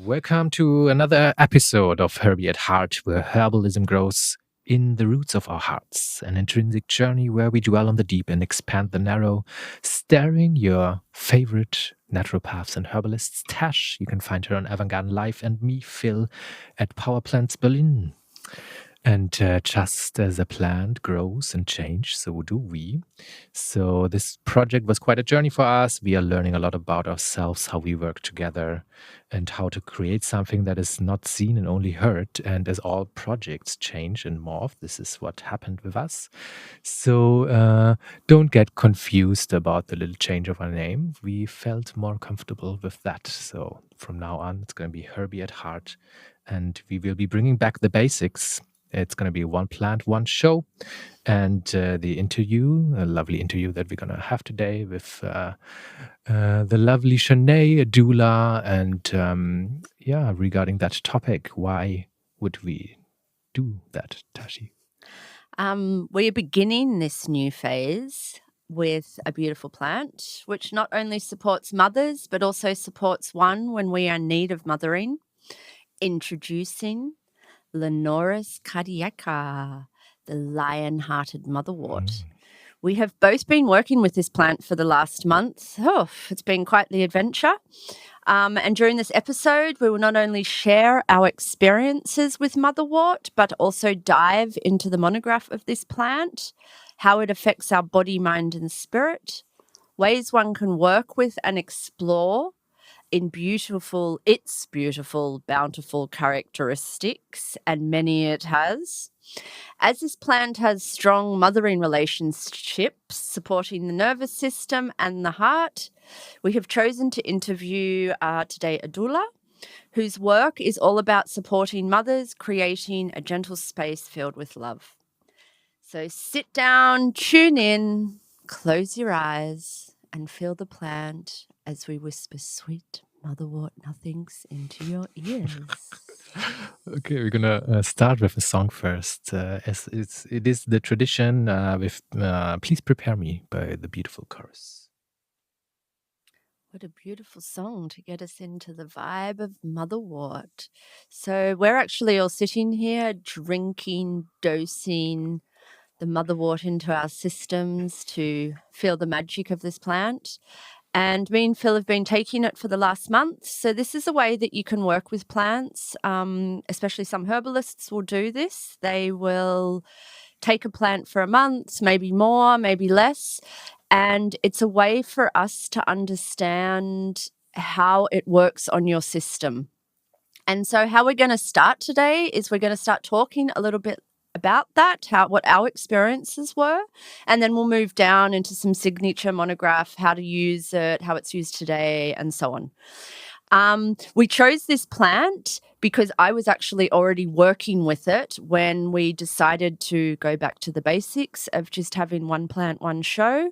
Welcome to another episode of Herbie at Heart, where herbalism grows in the roots of our hearts, an intrinsic journey where we dwell on the deep and expand the narrow, starring your favorite naturopaths and herbalists, Tash. You can find her on Avant-Garden Live, and me, Phil, at Power Plants Berlin. And just as a plant grows and changes, so do we. So this project was quite a journey for us. We are learning a lot about ourselves, how we work together, and how to create something that is not seen and only heard. And as all projects change and morph, this is what happened with us. So don't get confused about the little change of our name. We felt more comfortable with that. So from now on, it's going to be Herbie at Heart. And we will be bringing back the basics. It's going to be one plant, one show. And the interview, a lovely interview that we're going to have today with the lovely Shanay, a doula. And regarding that topic, why would we do that, Tashi? We're beginning this new phase with a beautiful plant, which not only supports mothers, but also supports one when we are in need of mothering. Introducing Leonurus Cardiaca, the lion-hearted motherwort. We have both been working with this plant for the last month. Oh, it's been quite the adventure. And during this episode, we will not only share our experiences with motherwort, but also dive into the monograph of this plant, how it affects our body, mind, and spirit, ways one can work with and explore in its beautiful, bountiful characteristics, and many it has. As this plant has strong mothering relationships supporting the nervous system and the heart, we have chosen to interview today a doula whose work is all about supporting mothers, creating a gentle space filled with love. So sit down, tune in, close your eyes, and feel the plant as we whisper sweet motherwort nothings into your ears. Okay, we're gonna start with a song first. As it is the tradition with "Please Prepare Me" by the beautiful chorus. What a beautiful song to get us into the vibe of motherwort. So we're actually all sitting here drinking, dosing the motherwort into our systems to feel the magic of this plant. And me and Phil have been taking it for the last month. So this is a way that you can work with plants, especially some herbalists will do this. They will take a plant for a month, maybe more, maybe less. And it's a way for us to understand how it works on your system. And so how we're going to start today is we're going to start talking a little bit about that, what our experiences were, and then we'll move down into some signature monograph, how to use it, how it's used today, and so on. We chose this plant because I was actually already working with it when we decided to go back to the basics of just having one plant, one show.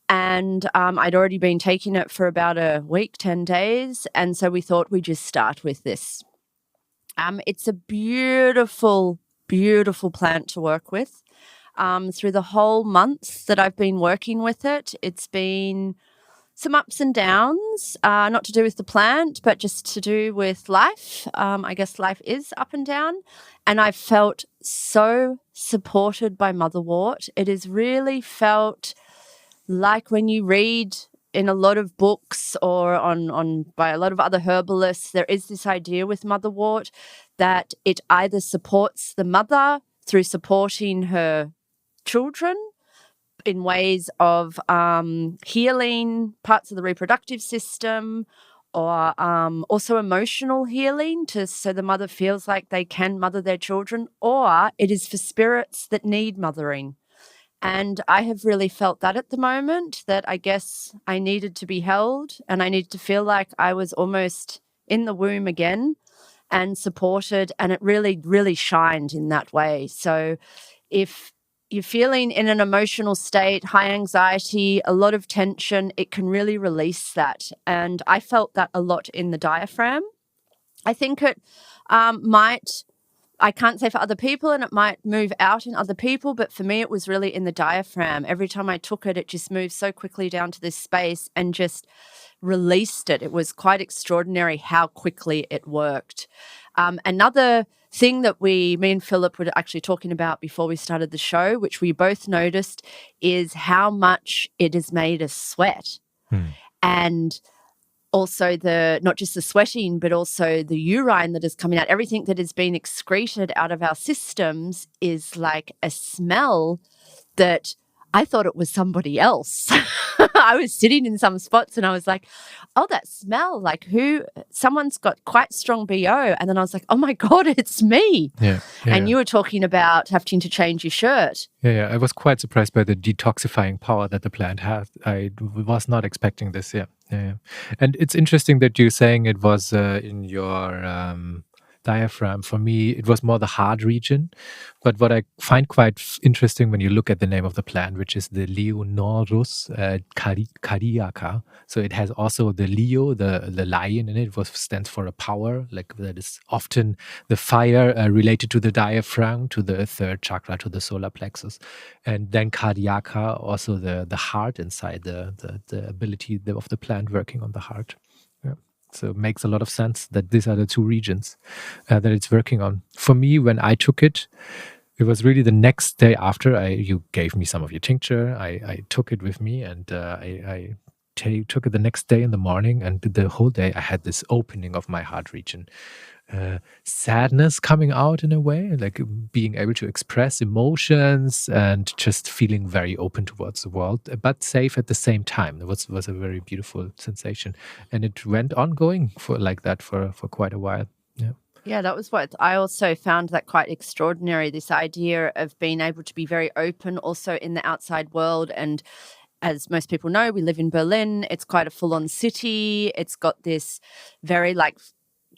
And I'd already been taking it for about a week, 10 days, and so we thought we'd just start with this. It's a beautiful plant to work with. Through the whole month that I've been working with it, it's been some ups and downs, not to do with the plant, but just to do with life. I guess life is up and down. And I felt so supported by motherwort. It has really felt like when you read in a lot of books or on by a lot of other herbalists, there is this idea with motherwort that it either supports the mother through supporting her children in ways of healing parts of the reproductive system, or also emotional healing so the mother feels like they can mother their children, or it is for spirits that need mothering. And I have really felt that at the moment, that I guess I needed to be held and I needed to feel like I was almost in the womb again and supported, and it really, really shined in that way. So if you're feeling in an emotional state, high anxiety, a lot of tension, it can really release that. And I felt that a lot in the diaphragm. I think it I can't say for other people, and it might move out in other people, but for me, it was really in the diaphragm. Every time I took it, it just moved so quickly down to this space and just released it. It was quite extraordinary how quickly it worked. Another thing that me and Philip were actually talking about before we started the show, which we both noticed, is how much it has made us sweat. And also not just the sweating, but also the urine that is coming out. Everything that has been excreted out of our systems is like a smell that I thought it was somebody else. I was sitting in some spots and I was like, oh, that smell, like someone's got quite strong BO. And then I was like, oh my God, it's me. And you were talking about having to change your shirt. Yeah. I was quite surprised by the detoxifying power that the plant has. I was not expecting this. Yeah. And it's interesting that you're saying it was in your diaphragm. For me, it was more the heart region. But what I find quite interesting when you look at the name of the plant, which is the Leonurus Cardiaca. So it has also the Leo, the lion in it, which stands for a power. Like that is often the fire related to the diaphragm, to the third chakra, to the solar plexus. And then Cardiaca, also the heart inside, the ability of the plant working on the heart. Yeah. So it makes a lot of sense that these are the two regions that it's working on. For me, when I took it, it was really the next day after you gave me some of your tincture. I took it with me, and I took it the next day in the morning, and the whole day I had this opening of my heart region. Sadness coming out in a way, like being able to express emotions and just feeling very open towards the world, but safe at the same time. It was a very beautiful sensation, and it went on going for like that for quite a while. Yeah, that was what I also found that quite extraordinary, this idea of being able to be very open also in the outside world. And as most people know, we live in Berlin. It's quite a full-on city. It's got this very like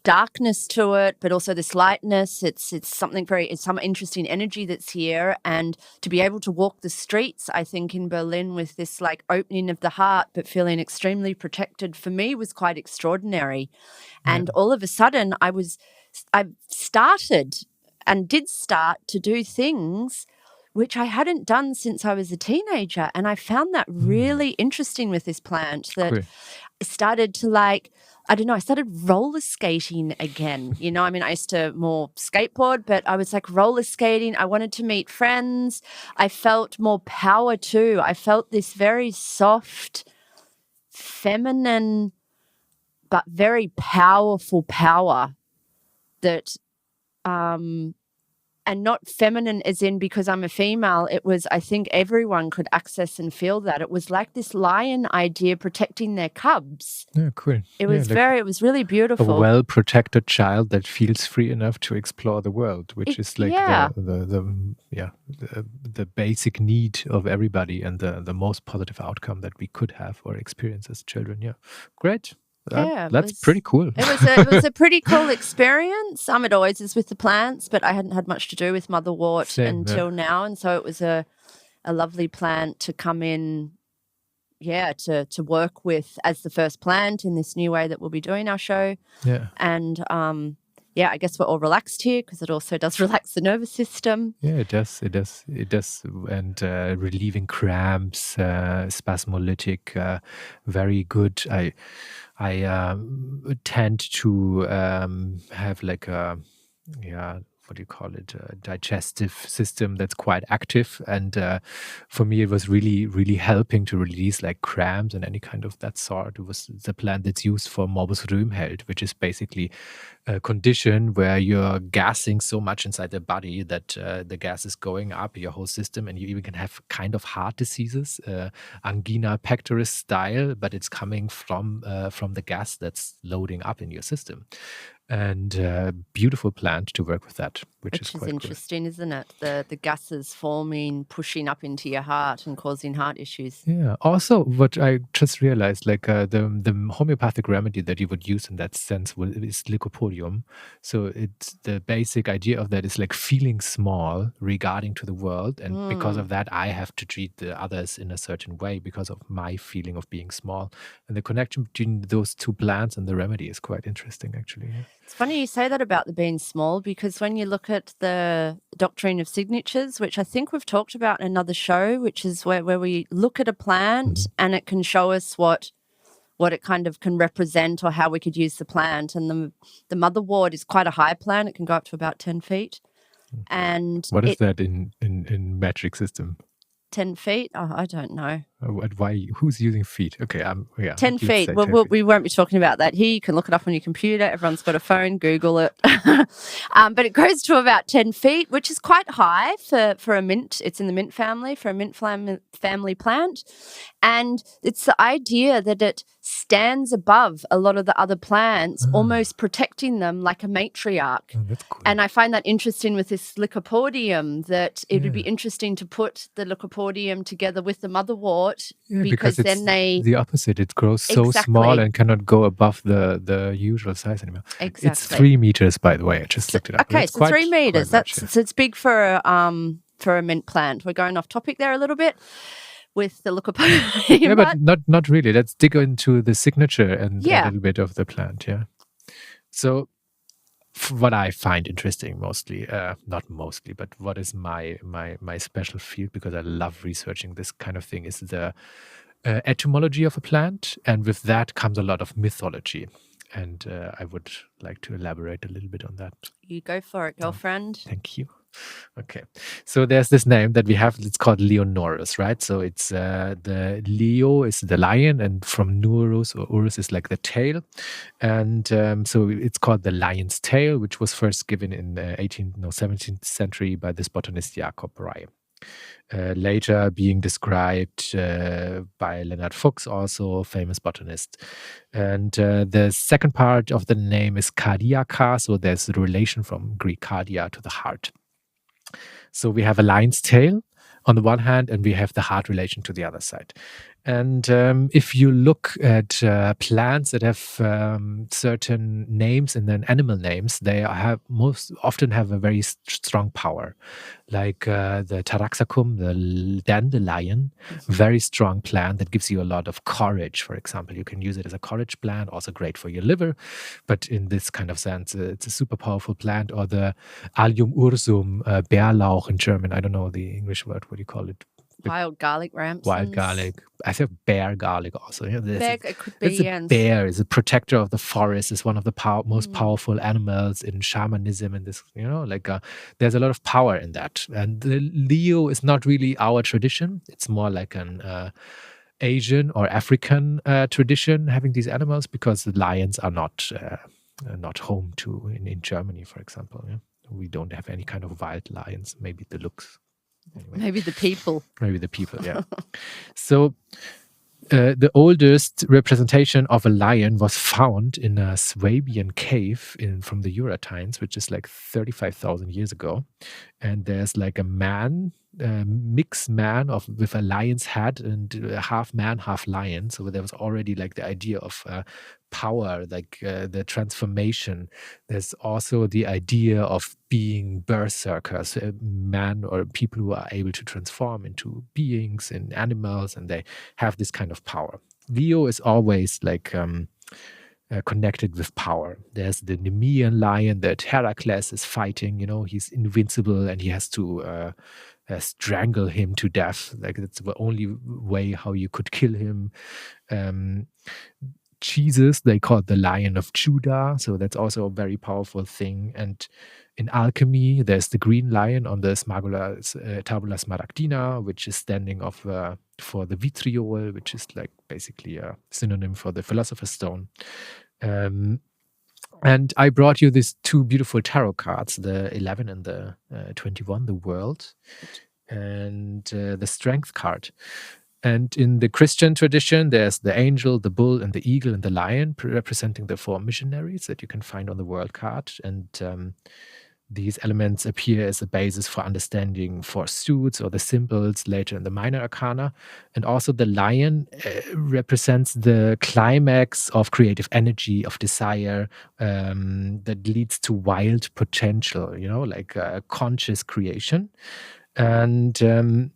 darkness to it, but also this lightness. It's some interesting energy that's here. And to be able to walk the streets, I think, in Berlin with this like opening of the heart, but feeling extremely protected, for me was quite extraordinary. And all of a sudden I started to do things which I hadn't done since I was a teenager. And I found that really interesting with this plant, that I started to I started roller skating again. I mean, I used to more skateboard, but I was like roller skating. I wanted to meet friends. I felt more power too. I felt this very soft, feminine, but very powerful power that, and not feminine as in because I'm a female. It was, I think everyone could access and feel that. It was like this lion idea protecting their cubs. Yeah, cool. It was it was really beautiful. A well-protected child that feels free enough to explore the world, which is like the basic need of everybody, and the most positive outcome that we could have or experience as children. Yeah, great. That's pretty cool. It was a pretty cool experience. It always is with the plants, but I hadn't had much to do with Motherwort until now, and so it was a lovely plant to come in, to work with as the first plant in this new way that we'll be doing our show. Yeah, and I guess we're all relaxed here because it also does relax the nervous system. Yeah, it does, and relieving cramps, spasmolytic, very good. I tend to have like a what do you call it, a digestive system that's quite active, and for me it was really, really helping to release like cramps and any kind of that sort. It was the plant that's used for morbus Röhmheld, which is basically a condition where you're gassing so much inside the body that the gas is going up your whole system, and you even can have kind of heart diseases, angina pectoris style, but it's coming from the gas that's loading up in your system. And beautiful plant to work with that, which is quite interesting, isn't it? The gases forming, pushing up into your heart and causing heart issues. Yeah. Also, what I just realized, like the homeopathic remedy that you would use in that sense is lycopodium. So it's the basic idea of that is like feeling small regarding to the world, and because of that, I have to treat the others in a certain way because of my feeling of being small. And the connection between those two plants and the remedy is quite interesting, actually. Yeah. It's funny you say that about the being small, because when you look at the doctrine of signatures, which I think we've talked about in another show, which is where we look at a plant and it can show us what what it kind of can represent or how we could use the plant. And the motherwort is quite a high plant. It can go up to about 10 feet. And what is that in metric system? 10 feet? Oh, I don't know. Why? Who's using feet? Okay, 10 feet. Well, we won't be talking about that here. You can look it up on your computer. Everyone's got a phone. Google it. But it grows to about 10 feet, which is quite high for a mint. It's in the mint family, for a mint family plant. And it's the idea that it stands above a lot of the other plants, almost protecting them like a matriarch. Oh, that's cool. And I find that interesting with this lycopodium, that it would be interesting to put the lycopodium together with the motherwort, because then it's the opposite. It grows so small and cannot go above the usual size anymore. Exactly. It's 3 meters, by the way. I just looked it up. Okay, so 3 meters. It's big for a mint plant. We're going off topic there a little bit with the lycopodium. Yeah, but not really. Let's dig into the signature and a little bit of the plant. Yeah. So what I find interesting mostly, not mostly, but what is my special field, because I love researching this kind of thing, is the etymology of a plant. And with that comes a lot of mythology. And I would like to elaborate a little bit on that. You go for it, girlfriend. Thank you. Okay. So there's this name that we have, it's called Leonurus, right? So it's the Leo is the lion, and from Nurus, or Urus, is like the tail. And so it's called the lion's tail, which was first given in the 17th century by this botanist Jacob Rey. Later being described by Leonard Fuchs, also famous botanist. And the second part of the name is Cardiaca. So there's a relation from Greek cardia, to the heart. So we have a lion's tail on the one hand, and we have the heart relation to the other side. And if you look at plants that have certain names and then animal names, they most often have a very strong power. Like the Taraxacum, the dandelion, very strong plant that gives you a lot of courage, for example. You can use it as a courage plant, also great for your liver. But in this kind of sense, it's a super powerful plant. Or the Allium ursum, Bärlauch in German. I don't know the English word. What do you call it? Wild garlic ramps. Wild garlic. I think bear garlic also. Yeah, it could be, a bear. Is a protector of the forest. Is one of the most powerful animals in shamanism. And this, there's a lot of power in that. And the Leo is not really our tradition. It's more like an Asian or African tradition, having these animals, because the lions are not home to in Germany, for example. Yeah? We don't have any kind of wild lions. Maybe the looks. Anyway. Maybe the people, yeah. So the oldest representation of a lion was found in a Swabian cave from the Euratines, which is like 35,000 years ago. And there's like a man, mixed man with a lion's head, and half man, half lion. So there was already like the idea of power, like the transformation. There's also the idea of being berserkers, men or people who are able to transform into beings and animals, and they have this kind of power. Leo is always like connected with power. There's the Nemean lion that Heracles is fighting. He's invincible, and he has to strangle him to death. Like, that's the only way how you could kill him. Jesus, they call it the Lion of Judah. So that's also a very powerful thing. And in alchemy, there's the green lion on the tabula smaragdina, which is standing for the vitriol, which is like basically a synonym for the philosopher's stone. And I brought you these 2 beautiful tarot cards, the 11 and the 21, the world, and the strength card. And in the Christian tradition, there's the angel, the bull, and the eagle, and the lion, representing the 4 missionaries that you can find on the world card. And these elements appear as a basis for understanding 4 suits or the symbols later in the minor arcana. And also the lion represents the climax of creative energy, of desire, that leads to wild potential, like conscious creation. And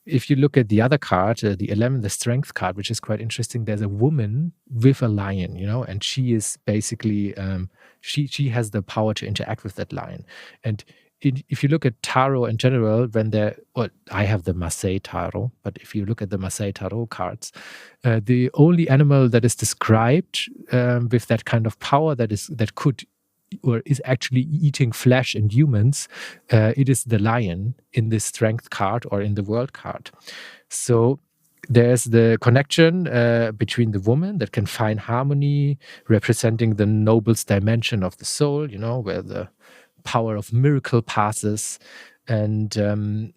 if you look at the other card, the 11, the strength card, which is quite interesting, there's a woman with a lion, and she is basically, she has the power to interact with that lion. And if you look at tarot in general, I have the Marseille tarot, but if you look at the Marseille tarot cards, the only animal that is described with that kind of power that could or is actually eating flesh in humans, it is the lion in the strength card or in the world card. So there's the connection between the woman that can find harmony, representing the noblest dimension of the soul, where the power of miracle passes. And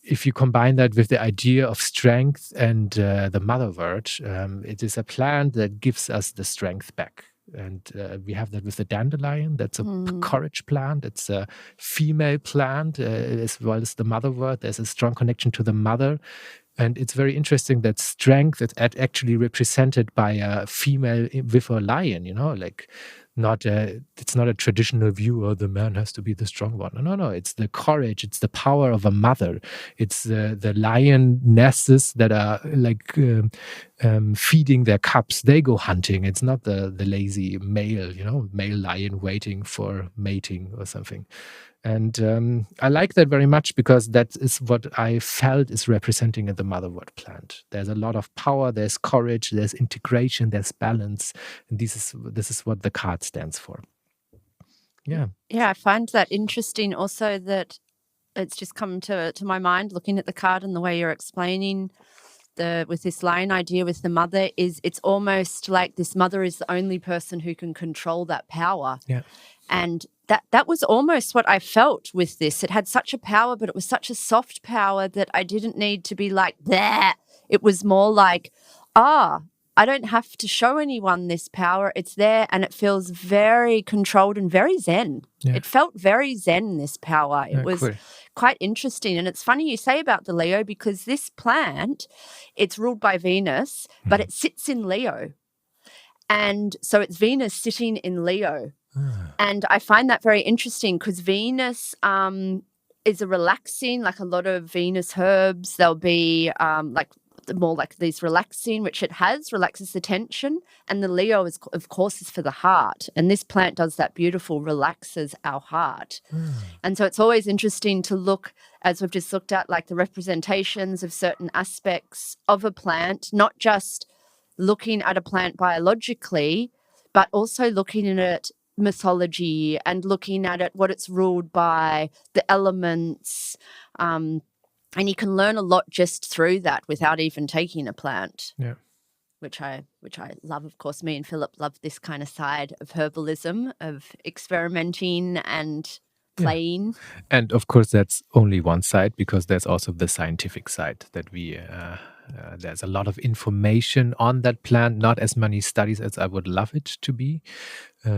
if you combine that with the idea of strength and the Motherwort, it is a plant that gives us the strength back. And we have that with the dandelion. That's a courage plant. It's a female plant as well as the Motherwort. There's a strong connection to the mother. And it's very interesting that strength is actually represented by a female with a lion, it's not a traditional view, the man has to be the strong one. No, it's the courage, it's the power of a mother. It's the lionesses that are feeding their cubs. They go hunting. It's not the lazy male lion waiting for mating or something. And I like that very much because that is what I felt is representing in the Motherwort plant. There's a lot of power, there's courage, there's integration, there's balance. And this is what the card stands for. Yeah. Yeah, I find that interesting also that it's just come to my mind looking at the card and the way you're explaining with this lion idea with the mother is it's almost like this mother is the only person who can control that power. Yeah. And that was almost what I felt with this. It had such a power, but it was such a soft power that I didn't need to be like that. It was more like, I don't have to show anyone this power. It's there and it feels very controlled and very zen. Yeah. It felt very zen, this power. It was quite interesting. And it's funny you say about the Leo because this plant, it's ruled by Venus, but it sits in Leo. And so it's Venus sitting in Leo. And I find that very interesting because Venus is a relaxing, like a lot of Venus herbs, they'll be more like these relaxing, which it relaxes the tension. And the Leo is, of course, is for the heart. And this plant does that beautiful, relaxes our heart. And so it's always interesting to look, as we've just looked at, like the representations of certain aspects of a plant, not just looking at a plant biologically, but also looking at it mythology and looking at it, what it's ruled by, the elements, and you can learn a lot just through that without even taking a plant. Yeah. Which I love, of course. Me and Philip love this kind of side of herbalism, of experimenting and playing. Yeah. And of course, that's only one side because there's also the scientific side that we there's a lot of information on that plant, not as many studies as I would love it to be.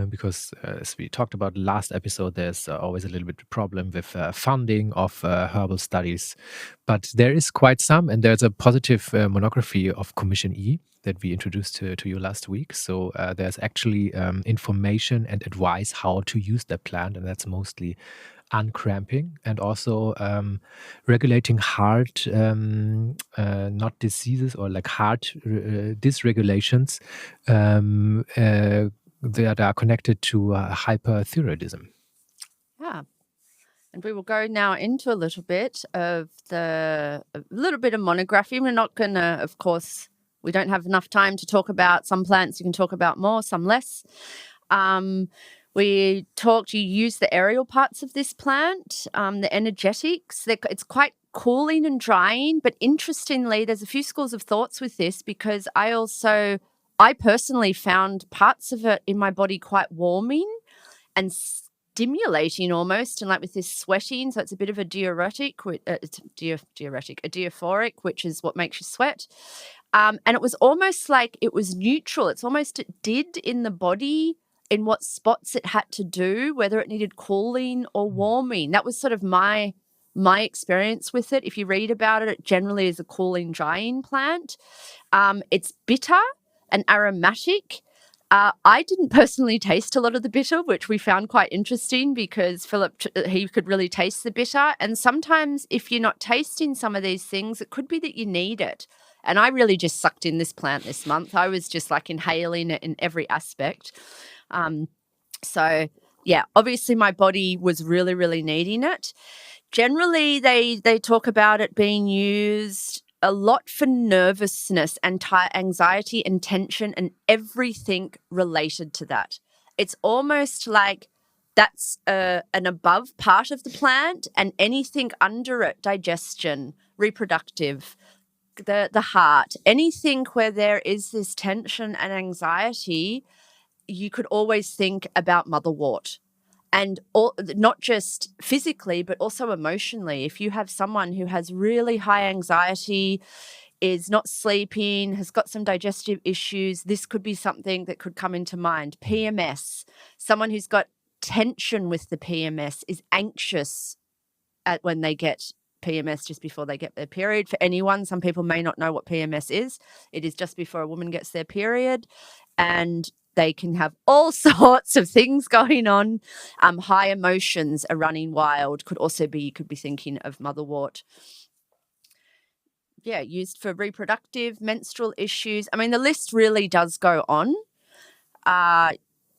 Because as we talked about last episode, there's always a little bit of problem with funding of herbal studies. But there is quite some, and there's a positive monography of Commission E that we introduced to you last week. So there's actually information and advice how to use that plant, and that's mostly uncramping and also regulating heart, not diseases or like heart dysregulations that are connected to hyperthyroidism. Yeah. And we will go now into a little bit of monography. We're not going to, of course, we don't have enough time to talk about some plants. You can talk about more, some less. You use the aerial parts of this plant, the energetics. It's quite cooling and drying, but interestingly, there's a few schools of thoughts with this because I personally found parts of it in my body quite warming and stimulating almost, and like with this sweating, so it's a bit of a diuretic, a diaphoric, which is what makes you sweat. And it was almost like it was neutral. It's almost it did in the body in what spots it had to do, whether it needed cooling or warming. That was sort of my experience with it. If you read about it, it generally is a cooling, drying plant. It's bitter and aromatic. I didn't personally taste a lot of the bitter, which we found quite interesting because Philip, he could really taste the bitter. And sometimes if you're not tasting some of these things, it could be that you need it. And I really just sucked in this plant this month. I was just like inhaling it in every aspect. So yeah, obviously my body was really, really needing it. Generally, they talk about it being used a lot for nervousness and anxiety and tension and everything related to that. It's almost like that's an above part of the plant, and anything under it, digestion, reproductive, the heart, anything where there is this tension and anxiety, you could always think about motherwort. And not just physically, but also emotionally. If you have someone who has really high anxiety, is not sleeping, has got some digestive issues, this could be something that could come into mind. PMS, someone who's got tension with the PMS, is anxious when they get PMS just before they get their period. For anyone, some people may not know what PMS is. It is just before a woman gets their period, and they can have all sorts of things going on. High emotions are running wild. Could also be, you could be thinking of motherwort. Yeah, used for reproductive, menstrual issues. I mean, the list really does go on.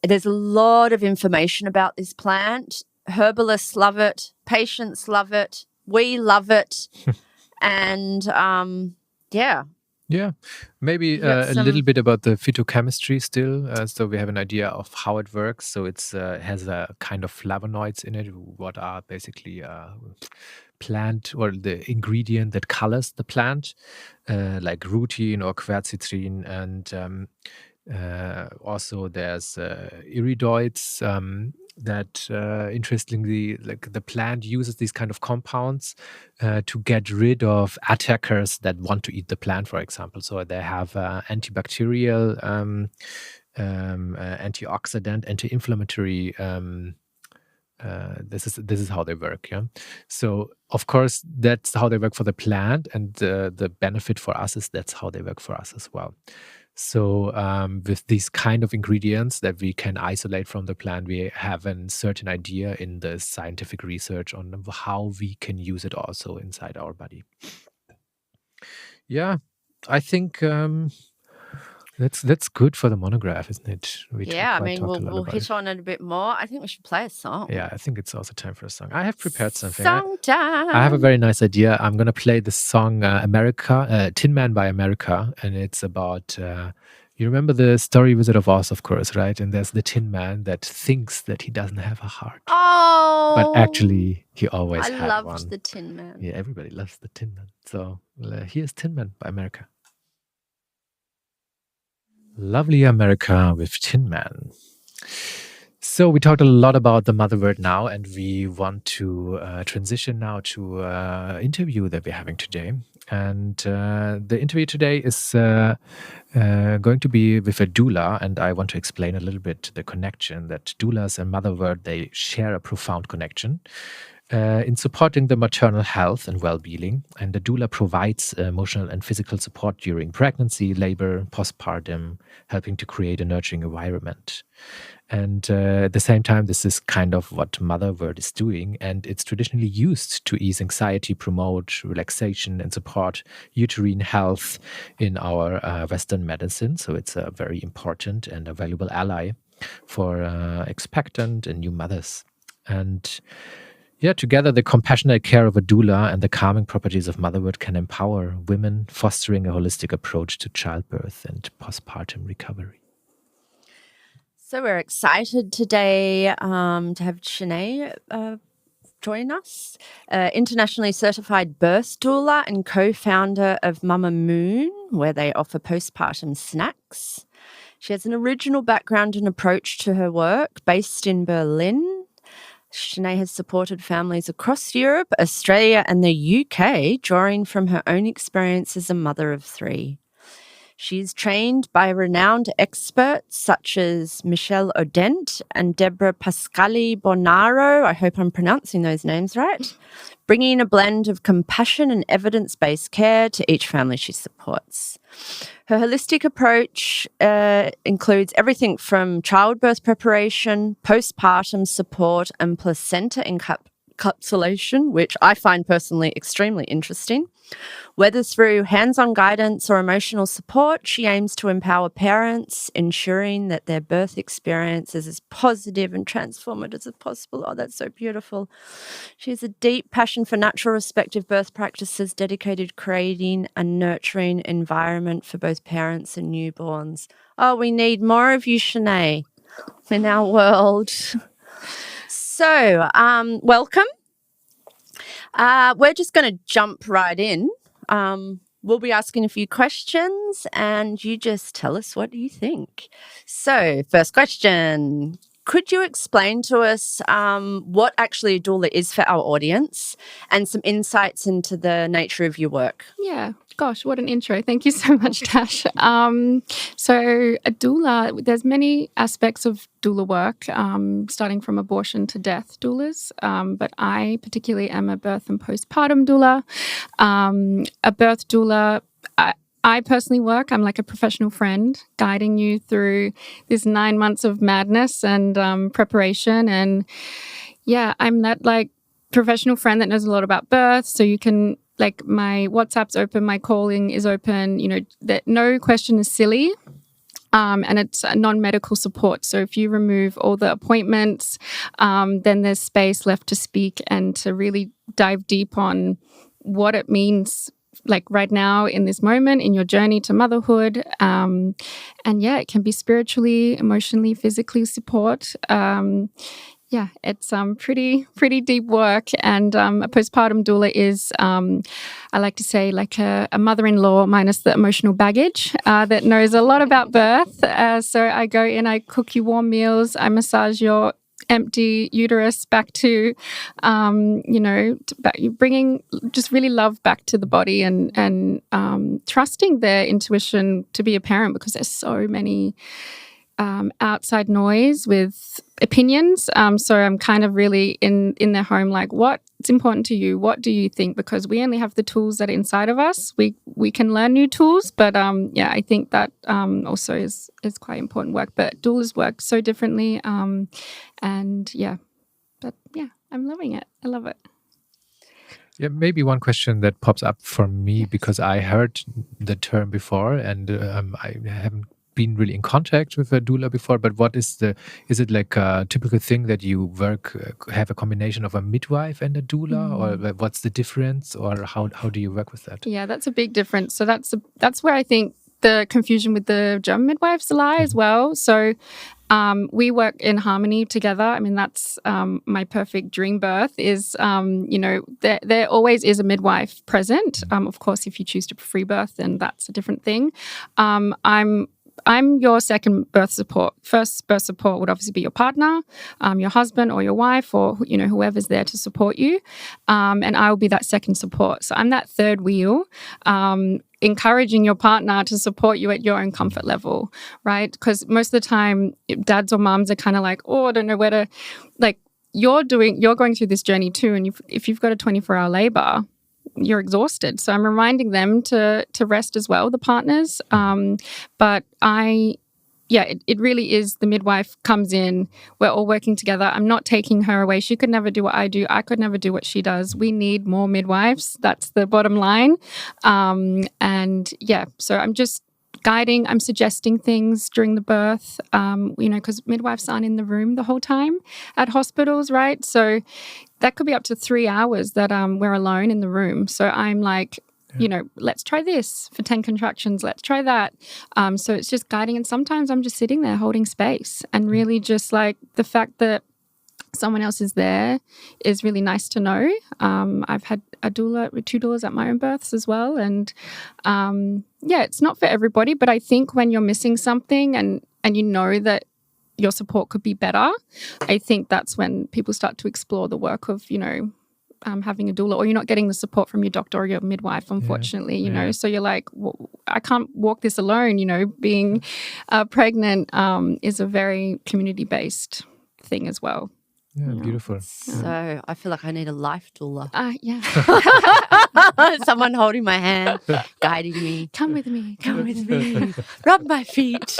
There's a lot of information about this plant. Herbalists love it. Patients love it. We love it. And yeah. Yeah, maybe a little bit about the phytochemistry still, so we have an idea of how it works. So it's has a kind of flavonoids in it, what are basically plant or the ingredient that colors the plant, like rutin or quercetin, and also there's iridoids that interestingly, like the plant uses these kind of compounds to get rid of attackers that want to eat the plant, for example. So they have antibacterial, antioxidant, anti-inflammatory. This is how they work. Yeah. So of course that's how they work for the plant, and the benefit for us is that's how they work for us as well. So with these kind of ingredients that we can isolate from the plant, we have a certain idea in the scientific research on how we can use it also inside our body. Yeah, I think that's good for the monograph, isn't it? I mean, we'll hit on it a bit more. I think we should play a song. Yeah, I think it's also time for a song. I have prepared something. Song time. I have a very nice idea. I'm going to play the song Tin Man by America, and it's about... you remember the story Wizard of Oz, of course, right? And there's the Tin Man that thinks that he doesn't have a heart. Oh! But actually, he always had one. I loved the Tin Man. Yeah, everybody loves the Tin Man. So here's Tin Man by America. Lovely America with Tin Man. So we talked a lot about the Motherwort now, and we want to transition now to interview that we're having today. And the interview today is going to be with a doula, and I want to explain a little bit the connection that doulas and Motherwort, they share a profound connection in supporting the maternal health and well-being. And the doula provides emotional and physical support during pregnancy, labor, postpartum, helping to create a nurturing environment. And at the same time, this is kind of what Motherwort is doing. And it's traditionally used to ease anxiety, promote relaxation, and support uterine health in our Western medicine. So it's a very important and a valuable ally for expectant and new mothers. And yeah, together, the compassionate care of a doula and the calming properties of Motherwort can empower women, fostering a holistic approach to childbirth and postpartum recovery. So we're excited today to have Shanay join us, internationally certified birth doula and co-founder of Mama Moon, where they offer postpartum snacks. She has an original background and approach to her work, based in Berlin. Shanay has supported families across Europe, Australia, and the UK, drawing from her own experience as a mother of 3. She is trained by renowned experts such as Michelle Odent and Deborah Pascali Bonaro. I hope I'm pronouncing those names right. Bringing a blend of compassion and evidence-based care to each family she supports. Her holistic approach includes everything from childbirth preparation, postpartum support, and placenta encapsulation, which I find personally extremely interesting. Whether through hands-on guidance or emotional support, she aims to empower parents, ensuring that their birth experience is as positive and transformative as possible. Oh, that's so beautiful. She has a deep passion for natural, respective birth practices dedicated to creating a nurturing environment for both parents and newborns. Oh, we need more of you, Shanay, in our world. So, welcome. We're just going to jump right in. We'll be asking a few questions and you just tell us what you think. So, first question. Could you explain to us what actually a doula is for our audience and some insights into the nature of your work? Yeah, gosh, what an intro. Thank you so much, Tash. So a doula, there's many aspects of doula work, starting from abortion to death doulas, but I particularly am a birth and postpartum doula. A birth doula, I personally work, I'm like a professional friend guiding you through this 9 months of madness and preparation. And yeah, I'm that like professional friend that knows a lot about birth. So you can, like, my WhatsApp's open, my calling is open, you know, that no question is silly. And it's a non-medical support. So if you remove all the appointments, then there's space left to speak and to really dive deep on what it means, like right now in this moment in your journey to motherhood. And yeah, it can be spiritually, emotionally, physically support. Yeah, it's pretty deep work. And a postpartum doula is, I like to say, like a mother-in-law minus the emotional baggage that knows a lot about birth. So I go in, I cook you warm meals, I massage your empty uterus back to, bringing just really love back to the body and trusting their intuition to be a parent, because there's so many outside noise with opinions. So I'm kind of really in their home, like, what's important to you? What do you think? Because we only have the tools that are inside of us. We can learn new tools, but I think that also is quite important work. But doulas work so differently, I'm loving it. I love it. Yeah, maybe one question that pops up for me, because I heard the term before and I haven't been really in contact with a doula before, but is it like a typical thing that you have a combination of a midwife and a doula, or what's the difference, or how do you work with that? Yeah, that's a big difference. So that's where I think the confusion with the German midwives lie as well. So we work in harmony together. I mean, that's my perfect dream birth is, there always is a midwife present. Of course, if you choose to free birth, then that's a different thing. I'm your second birth support. First birth support would obviously be your partner, your husband or your wife, or whoever's there to support you. And I will be that second support. So I'm that third wheel, encouraging your partner to support you at your own comfort level, right? Because most of the time, dads or moms are kind of like, oh, I don't know where to, like, you're going through this journey too. And if you've got a 24-hour labor, you're exhausted. So I'm reminding them to rest as well, the partners. But it really is, the midwife comes in, we're all working together. I'm not taking her away. She could never do what I do. I could never do what she does. We need more midwives. That's the bottom line. So I'm just guiding, I'm suggesting things during the birth, because midwives aren't in the room the whole time at hospitals, right? So that could be up to 3 hours that we're alone in the room. So I'm like, let's try this for 10 contractions. Let's try that. So it's just guiding. And sometimes I'm just sitting there holding space, and really just like the fact that someone else is there is really nice to know. I've had a doula, 2 doulas at my own births as well. And it's not for everybody, but I think when you're missing something and you know that your support could be better, I think that's when people start to explore the work of, having a doula, or you're not getting the support from your doctor or your midwife, unfortunately, So you're like, well, I can't walk this alone, being pregnant is a very community-based thing as well. Yeah, beautiful. So I feel like I need a life doula. Yeah. Someone holding my hand, guiding me. Come with me. Come with me. Rub my feet.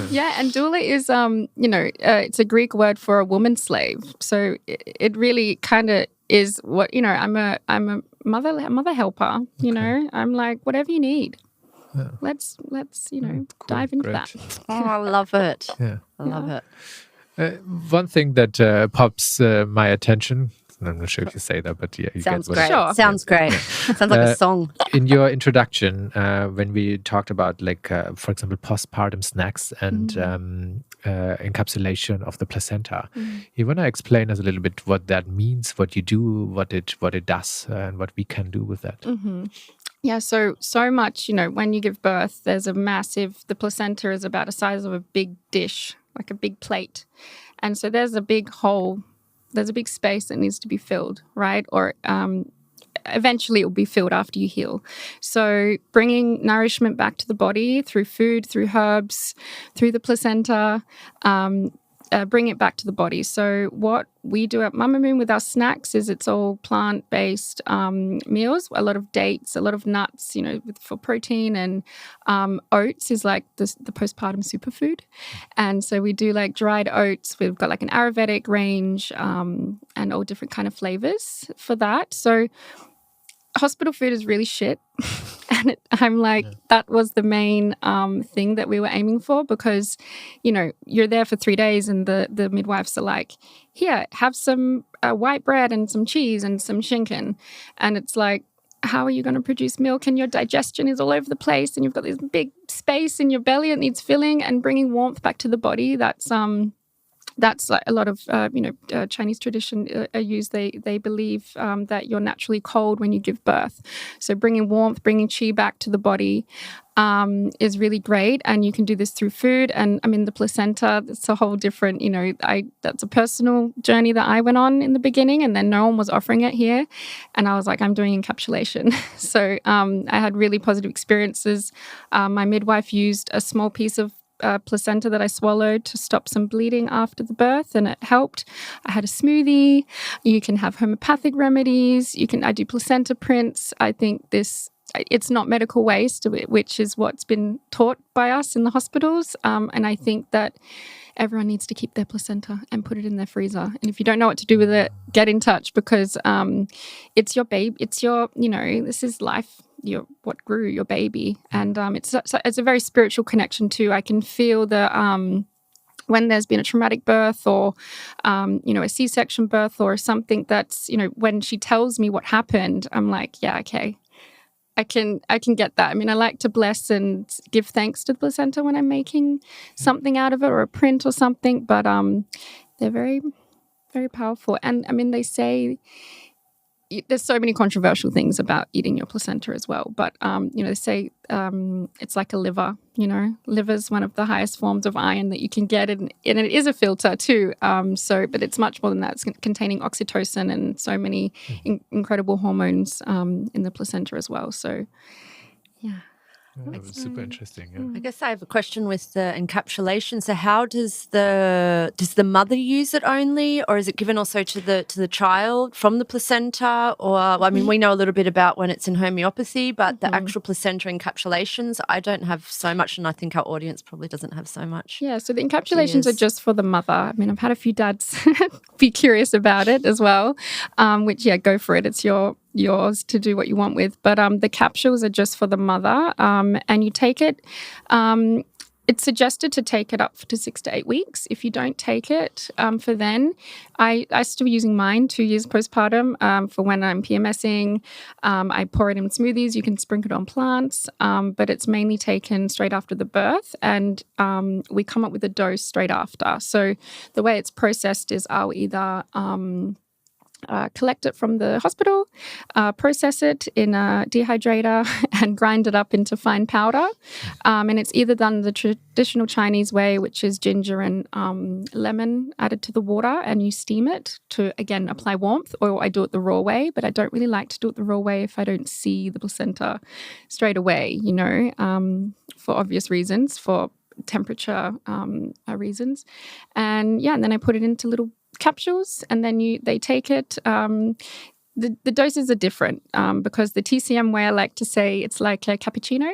Yeah, and doula is, it's a Greek word for a woman slave. So it really kind of is what, I'm a mother helper. You know, I'm like, whatever you need. Yeah. Let's Cool. dive into Great. that. Oh, I love it. Yeah. I love it. One thing that pops my attention, I'm not sure if you say that, but yeah, you Sounds get what great. Sure. Sounds great. Sounds like a song. In your introduction, when we talked about, like, for example, postpartum snacks and encapsulation of the placenta, you want to explain us a little bit what that means, what you do, what it does, and what we can do with that. Mm-hmm. Yeah, so much, when you give birth, there's the placenta is about the size of a big dish, like a big plate. And so there's a big hole, there's a big space that needs to be filled, right? Or eventually it will be filled after you heal. So bringing nourishment back to the body through food, through herbs, through the placenta, bring it back to the body. So what we do at Mama Moon with our snacks is it's all plant-based meals, a lot of dates, a lot of nuts, for protein, and oats is like the postpartum superfood. And so we do like dried oats. We've got like an Ayurvedic range and all different kind of flavors for that. So hospital food is really shit. And I'm like, that was the main thing that we were aiming for, because, you're there for 3 days and the midwives are like, here, have some white bread and some cheese and some schinken. And it's like, how are you going to produce milk? And your digestion is all over the place and you've got this big space in your belly that needs filling, and bringing warmth back to the body. That's like a lot of, Chinese tradition use. They believe that you're naturally cold when you give birth. So bringing warmth, bringing qi back to the body is really great. And you can do this through food. And I mean, the placenta, it's a whole different, that's a personal journey that I went on in the beginning, and then no one was offering it here. And I was like, I'm doing encapsulation. So I had really positive experiences. My midwife used a small piece of placenta that I swallowed to stop some bleeding after the birth, and it helped. I had a smoothie. You can have homeopathic remedies. I do placenta prints. I think it's not medical waste, which is what's been taught by us in the hospitals. And I think that everyone needs to keep their placenta and put it in their freezer. And if you don't know what to do with it, get in touch, because it's your baby. It's your, this is life. What grew your baby. And it's a very spiritual connection too. I can feel when there's been a traumatic birth or, a C-section birth or something that's, when she tells me what happened, I'm like, yeah, okay. I can get that. I mean, I like to bless and give thanks to the placenta when I'm making something out of it, or a print or something, but they're very, very powerful. And I mean, they say there's so many controversial things about eating your placenta as well, but they say it's like a liver. Liver's one of the highest forms of iron that you can get, and it is a filter too. But it's much more than that. It's containing oxytocin and so many incredible hormones in the placenta as well. So, yeah. Yeah, it was super interesting. Yeah. I guess I have a question with the encapsulation. So how does the mother use it only, or is it given also to the child from the placenta? Or I mean, we know a little bit about when it's in homeopathy, but the actual placenta encapsulations, I don't have so much, and I think our audience probably doesn't have so much. Yeah, so the encapsulations are just for the mother. I mean, I've had a few dads be curious about it as well, which, yeah, go for it. It's yours to do what you want with, but the capsules are just for the mother, and you take it. It's suggested to take it up to 6 to 8 weeks. If you don't take it for then, I still using mine 2 years postpartum for when I'm PMSing. I pour it in smoothies. You can sprinkle it on plants, but it's mainly taken straight after the birth, and we come up with a dose straight after. So the way it's processed is I'll either collect it from the hospital, process it in a dehydrator and grind it up into fine powder. And it's either done the traditional Chinese way, which is ginger and lemon added to the water, and you steam it to, again, apply warmth, or I do it the raw way, but I don't really like to do it the raw way if I don't see the placenta straight away, for obvious reasons, for temperature reasons. And then I put it into little capsules, and then they take it. The doses are different because the TCM way, I like to say, it's like a cappuccino,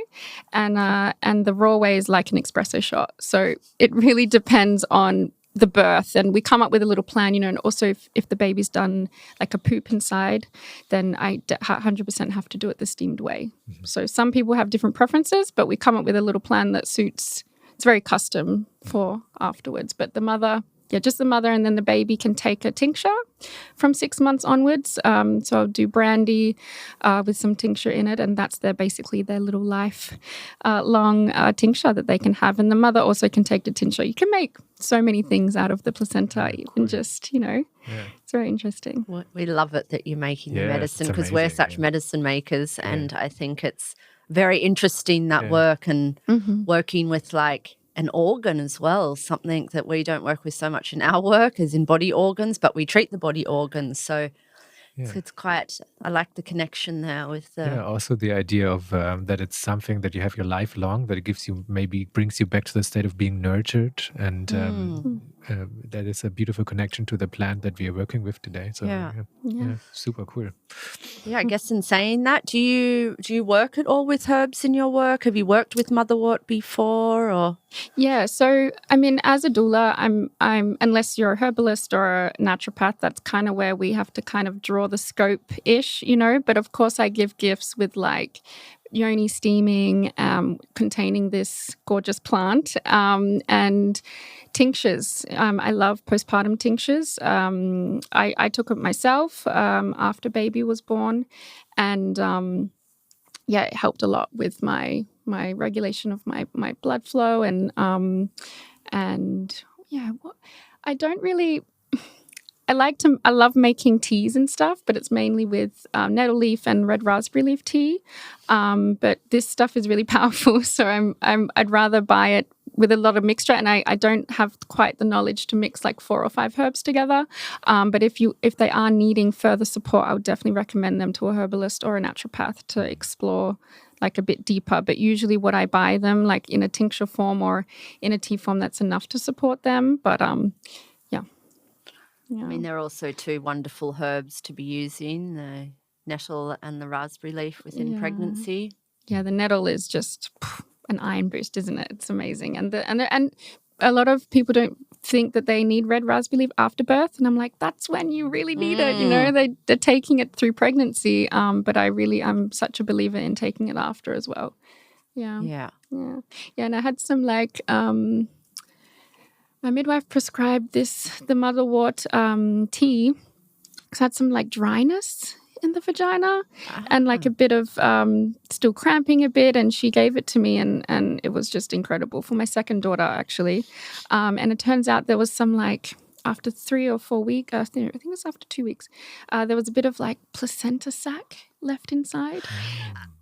and the raw way is like an espresso shot. So it really depends on the birth, and we come up with a little plan, and also if the baby's done like a poop inside, then I 100% have to do it the steamed way. So some people have different preferences, but we come up with a little plan that suits. It's very custom for afterwards, but the mother. Yeah, just the mother, and then the baby can take a tincture from 6 months onwards. So I'll do brandy with some tincture in it, and that's basically their little life long tincture that they can have. And the mother also can take the tincture. You can make so many things out of the placenta, even just, it's very interesting. We love it that you're making the Yes, medicine, it's because we're amazing, such medicine makers, and I think it's very interesting, that work, and working with like an organ as well, something that we don't work with so much in our work is in body organs, but we treat the body organs. So it's quite, I like the connection there with the... also the idea of that it's something that you have your life long, that it gives you, maybe brings you back to the state of being nurtured, and that is a beautiful connection to the plant that we are working with today. So super cool. Yeah, I guess in saying that, do you work at all with herbs in your work? Have you worked with Motherwort before, or? Yeah, so I mean, as a doula, I'm unless you're a herbalist or a naturopath, that's kind of where we have to kind of draw the scope-ish, But of course, I give gifts with like yoni steaming, containing this gorgeous plant, and tinctures. I love postpartum tinctures. I took it myself after baby was born, and it helped a lot with my regulation of my blood flow, and I don't really. I love making teas and stuff, but it's mainly with nettle leaf and red raspberry leaf tea. But this stuff is really powerful, so I'd rather buy it with a lot of mixture, and I don't have quite the knowledge to mix like 4 or 5 herbs together. But if they are needing further support, I would definitely recommend them to a herbalist or a naturopath to explore like a bit deeper. But usually what I buy them like in a tincture form or in a tea form, that's enough to support them. But I mean, there are also 2 wonderful herbs to be using, the nettle and the raspberry leaf within pregnancy. Yeah, the nettle is just an iron boost, isn't it? It's amazing. And a lot of people don't think that they need red raspberry leaf after birth. And I'm like, that's when you really need it. They're taking it through pregnancy. But I'm such a believer in taking it after as well. Yeah. And I had some like... my midwife prescribed the Motherwort tea, because I had some like dryness in the vagina and like a bit of still cramping a bit, and she gave it to me, and it was just incredible for my second daughter actually. And it turns out there was some like after 3 or 4 weeks, I think it was after 2 weeks, there was a bit of like placenta sac left inside.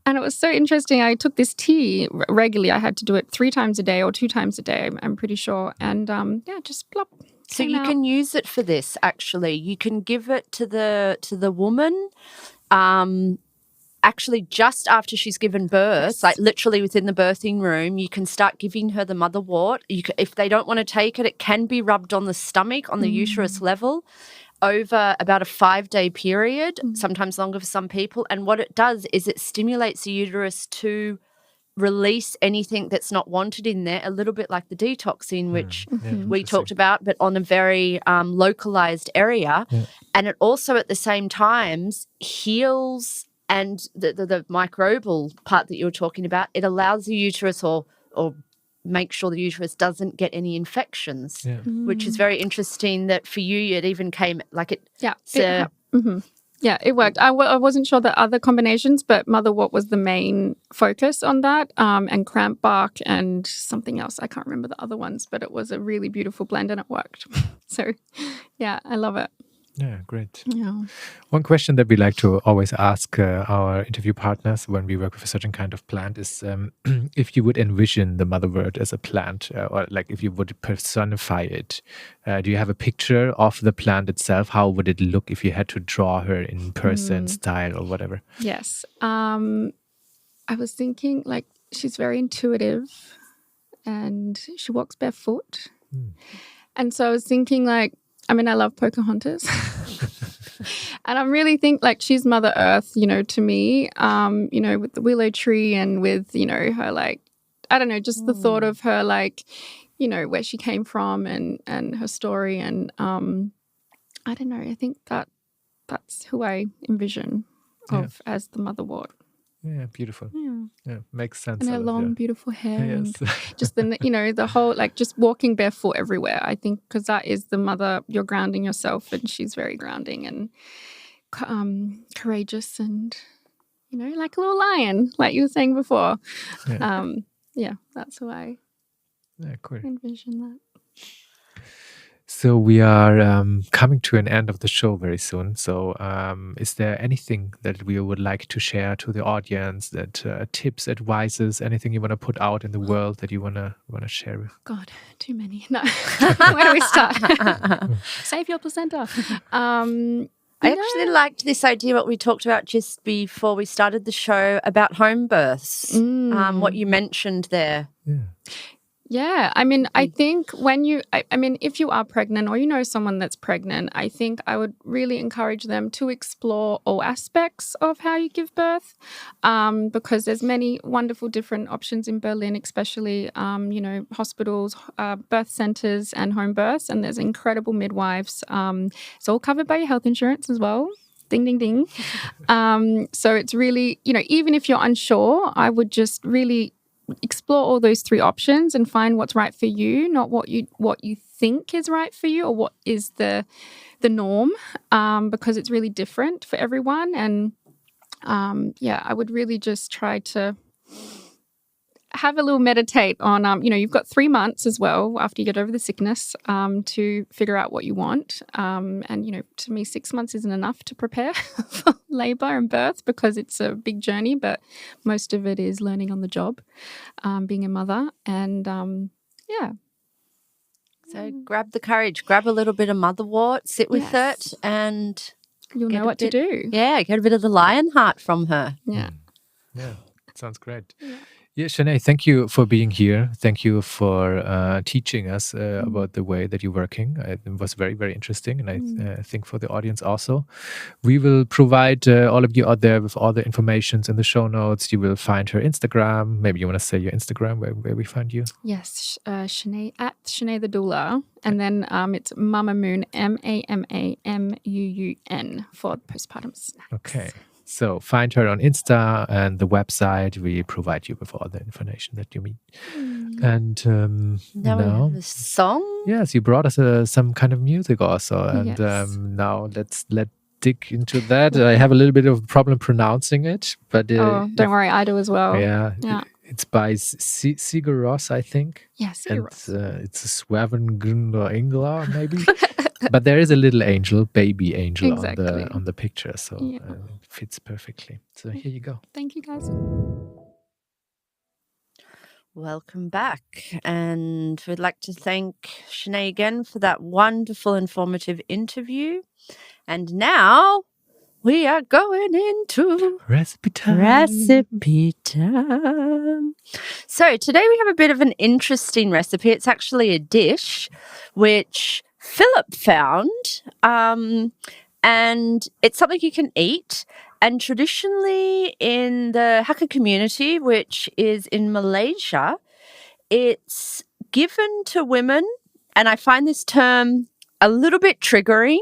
And it was so interesting. I took this tea regularly. I had to do it 3 times a day or 2 times a day, I'm pretty sure. And just plop. So you can use it for this, actually. You can give it to the woman actually just after she's given birth, like literally within the birthing room. You can start giving her the Motherwort. If they don't want to take it, it can be rubbed on the stomach, on the uterus level, over about a 5-day period, sometimes longer for some people. And what it does is it stimulates the uterus to release anything that's not wanted in there, a little bit like the detoxing, which we talked about, but on a very localized area. And it also at the same time heals, and the microbial part that you were talking about, it allows the uterus or make sure the uterus doesn't get any infections, which is very interesting that for you it even came like it. Yeah, it worked. I wasn't sure the other combinations, but Motherwort was the main focus on that, and cramp bark and something else. I can't remember the other ones, but it was a really beautiful blend and it worked. So, yeah, I love it. Yeah, great. Yeah. One question that we like to always ask our interview partners when we work with a certain kind of plant is if you would envision the Motherwort as a plant, or like if you would personify it, do you have a picture of the plant itself? How would it look if you had to draw her in person, style, or whatever? Yes. I was thinking like she's very intuitive and she walks barefoot. And so I was thinking like I mean, I love Pocahontas. And I really think like she's Mother Earth, you know, to me, you know, with the willow tree and with, you know, her like, I don't know, just the thought of her like, you know, where she came from and her story. And I don't know, I think that's who I envision of as the Motherwort. Yeah, beautiful. Yeah. Yeah, makes sense. And her I love long, that. beautiful hair. Yes. And just the, you know, the whole, like just walking barefoot everywhere, I think, because that is the mother, you're grounding yourself and she's very grounding and courageous and, you know, like a little lion, like you were saying before. Yeah. That's who I Cool. envision that. So we are coming to an end of the show very soon. So is there anything that we would like to share to the audience, that tips, advices, anything you want to put out in the world that you want to share with? God, too many. No. Where do we start? Save your placenta. I actually liked this idea, what we talked about just before we started the show about home births, what you mentioned there. Yeah, I mean, I think when I mean, if you are pregnant or you know someone that's pregnant, I think I would really encourage them to explore all aspects of how you give birth, because there's many wonderful different options in Berlin, especially, you know, hospitals, birth centers and home births, and there's incredible midwives. It's all covered by your health insurance as well. Ding, ding, ding. So it's really, you know, even if you're unsure, I would just really explore all those three options and find what's right for you, not what you think is right for you or what is the norm, because it's really different for everyone. And I would really just try to have a little meditate on, you know, you've got 3 months as well after you get over the sickness to figure out what you want. And, you know, to me, 6 months isn't enough to prepare for labour and birth because it's a big journey, but most of it is learning on the job, being a mother. And, So grab the courage, grab a little bit of Motherwort, sit with it, and you'll know what to do. Yeah, get a bit of the lion heart from her. Yeah. Yeah, sounds great. Yeah, Shanay, thank you for being here. Thank you for teaching us about the way that you're working. It was very, very interesting. And I think for the audience also. We will provide all of you out there with all the informations in the show notes. You will find her Instagram. Maybe you want to say your Instagram, where we find you. Yes, Shanay, at Shanay the doula. And then it's Mama Moon, MAMAMUUN for postpartum snacks. Okay. So find her on Insta and the website. We provide you with all the information that you need. And now we have a song. Yes, you brought us some kind of music also. And now let's dig into that. I have a little bit of a problem pronouncing it, but don't worry, I do as well. Yeah. It's by Sigur Rós, I think. Yeah, Sigur Rós. It's a Swavengrundor Inglar, maybe. But there is a little angel, baby angel on the picture, so it fits perfectly. So here you go. Thank you, guys. Welcome back. And we'd like to thank Shanay again for that wonderful, informative interview. And now we are going into recipe time. So today we have a bit of an interesting recipe. It's actually a dish which Philip found, and it's something you can eat. And traditionally in the Hakka community, which is in Malaysia, it's given to women, and I find this term a little bit triggering,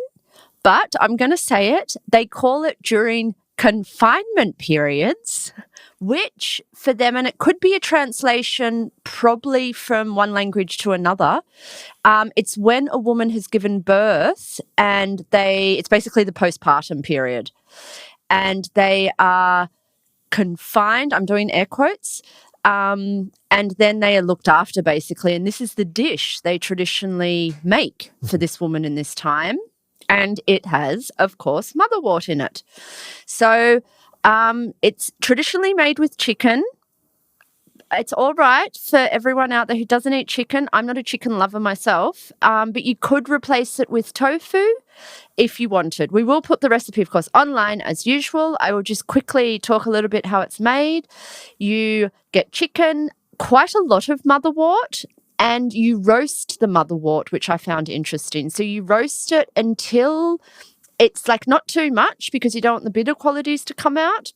but I'm going to say it. They call it during confinement periods, which for them, and it could be a translation probably from one language to another, it's when a woman has given birth and it's basically the postpartum period. And they are confined, I'm doing air quotes, and then they are looked after basically. And this is the dish they traditionally make for this woman in this time. And it has, of course, Motherwort in it. So it's traditionally made with chicken. It's all right for everyone out there who doesn't eat chicken. I'm not a chicken lover myself, but you could replace it with tofu if you wanted. We will put the recipe, of course, online as usual. I will just quickly talk a little bit how it's made. You get chicken, quite a lot of Motherwort. and you roast the motherwort, which I found interesting. So you roast it until it's like not too much because you don't want the bitter qualities to come out,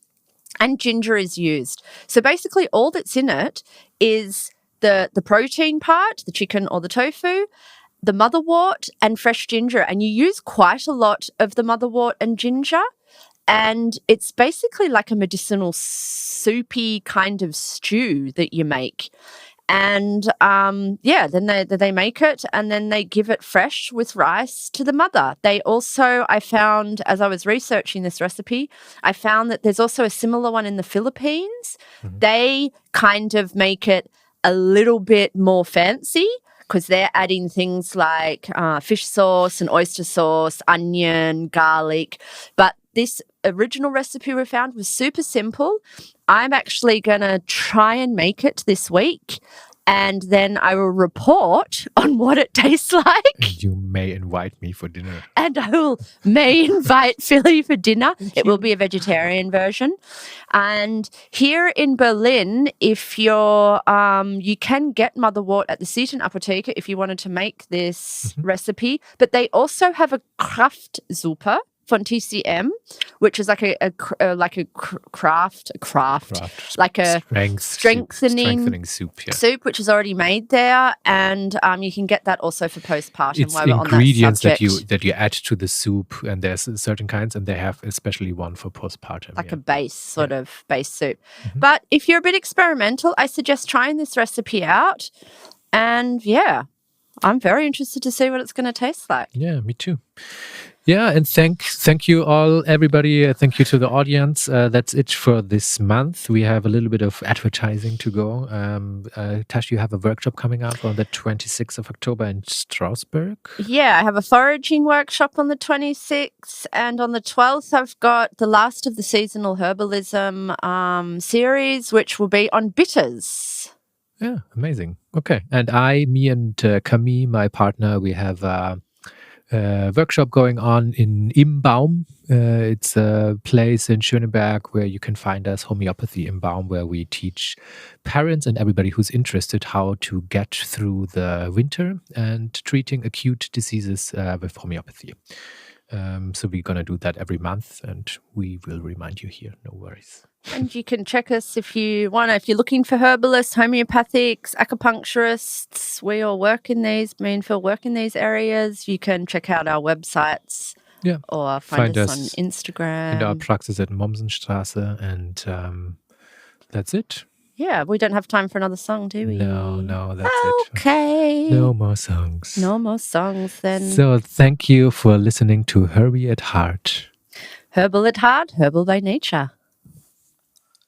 and ginger is used. So basically all that's in it is the protein part, the chicken or the tofu, the motherwort and fresh ginger. And you use quite a lot of the motherwort and ginger. And it's basically like a medicinal soupy kind of stew that you make. And then they make it and then they give it fresh with rice to the mother. They also, I found, as I was researching this recipe, I found that there's also a similar one in the Philippines. Mm-hmm. They kind of make it a little bit more fancy because they're adding things like fish sauce and oyster sauce, onion, garlic. But this original recipe we found was super simple. I'm actually going to try and make it this week, and then I will report on what it tastes like. And you may invite me for dinner. And I may invite Philly for dinner. It will be a vegetarian version. And here in Berlin, if you're, you can get Motherwort at the Seaton Apotheke if you wanted to make this recipe. But they also have a Kraftsuppe von TCM, which is like a craft, like a strengthening soup, which is already made there, and you can get that also for postpartum. It's ingredients that you add to the soup, and there's certain kinds, and they have especially one for postpartum, like a base of base soup. Mm-hmm. But if you're a bit experimental, I suggest trying this recipe out, and I'm very interested to see what it's going to taste like. Yeah, me too. Yeah, and thank you all, everybody. Thank you to the audience. That's it for this month. We have a little bit of advertising to go. Tash, you have a workshop coming up on the 26th of October in Strasbourg. Yeah, I have a foraging workshop on the 26th. And on the 12th, I've got the last of the seasonal herbalism series, which will be on bitters. Yeah, amazing. Okay. And me and Camille, my partner, we have a workshop going on in Im Baum. It's a place in Schöneberg where you can find us, Homeopathy Im Baum, where we teach parents and everybody who's interested how to get through the winter and treating acute diseases with homeopathy. So we're going to do that every month, and we will remind you here. No worries. And you can check us if you want. If you're looking for herbalists, homeopathics, acupuncturists, we all work in these. Me and Phil work in these areas. You can check out our websites. Yeah. Or find us on Instagram. And our praxis at Mommsenstraße. And that's it. Yeah, we don't have time for another song, do we? No, that's it. Okay. No more songs. No more songs then. So thank you for listening to Herbie at Heart. Herbal at Heart, herbal by nature.